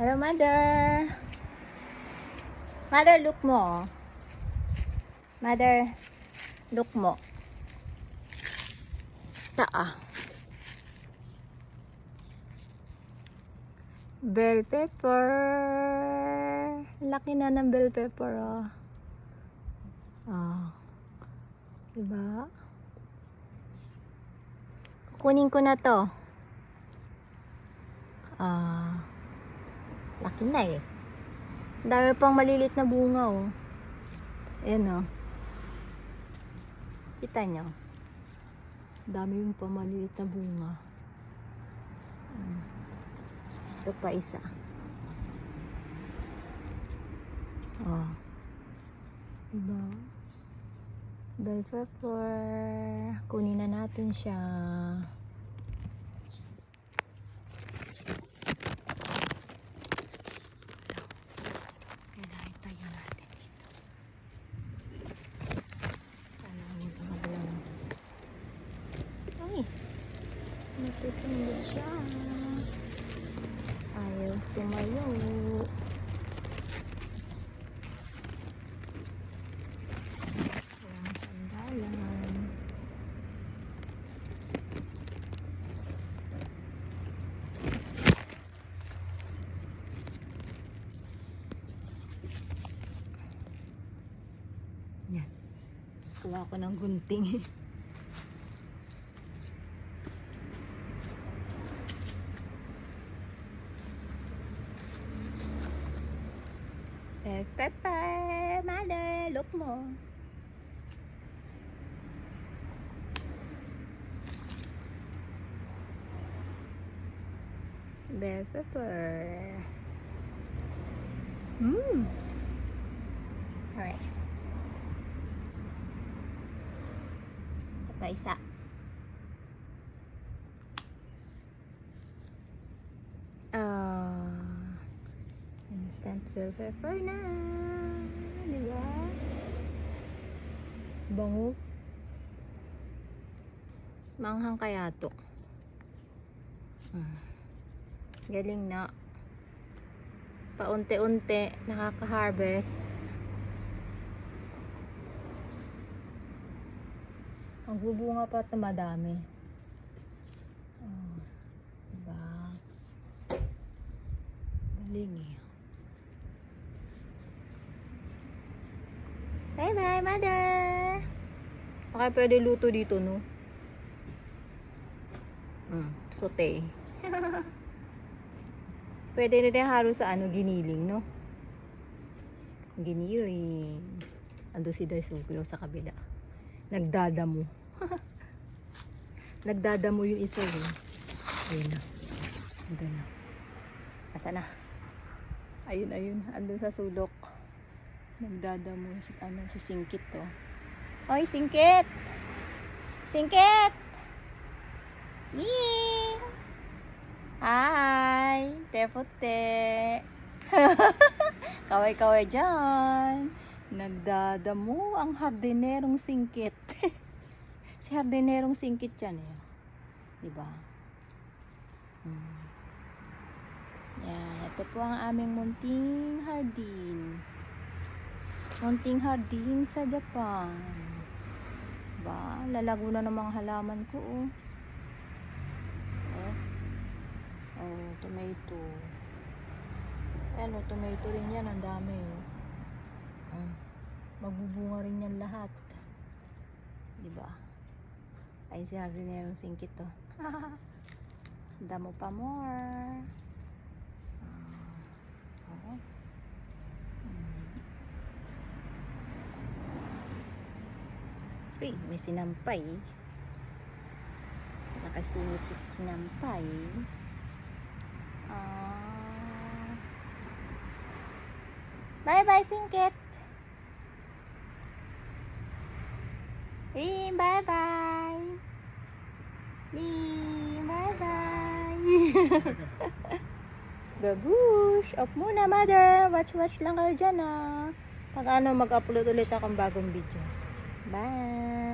Hello, mother. Mother, look mo. Mother, look mo. Taa. Bell pepper. Laki na ng bell pepper, oh. Oh. Diba? Kunin ko na to. Laki na eh. Dami pang malilit na bunga, oh. Ayan, oh. Kita nyo? Dami yung pang malilit na bunga. Ito pa isa. Oh. Diba? Bell pepper. Kunin na natin siya. Natutundo siya. Ayaw tumayo. Walang sandalan. Yan. Kuha ko ng gunting. Pepper, mother, look mo. Bell pepper. Alright. Ito pa isa. Instant bell pepper na. Diba? Bango. Manghang kaya to. Galing na. Paunti-unti nakaka-harvest. Ang bubunga pa ito madami. Diba? Galing eh. Bye bye, mother. Okay, pwede luto dito, no? Saute. Pwede na din haro sa giniling, no? Giniling. Ando si Daisuke sa kabila. Nagdadamo. Nagdadamo yung isa, eh. Ayun na. Ando na. Asa na? Ayun. Ando sa sulok. Nagdadamo si Singkit to. Oy, Singkit! Singkit! Yee! Hi! Tepote! Kaway-kaway dyan! Nagdadamo ang hardinerong Singkit. Si hardinerong Singkit yan eh. Diba? Yan. Ito po ang aming munting hardin. Munting hardin sa Japan. Ba, lalago na ng mga halaman ko, oh. Oh, tomato. Ano, tomato rin yan, ang dami, oh. Magbubunga rin yan lahat. Diba? Ay, si hardinerong Singkit, to. Damo pa more. Uy, may sinampay. Nakasingit si sinampay. Bye-bye, Singkit. Bye-bye. Bye-bye. Babush. Off muna, mother. Watch lang kayo dyan, ah. Pag mag-upload ulit akong bagong video. Bye!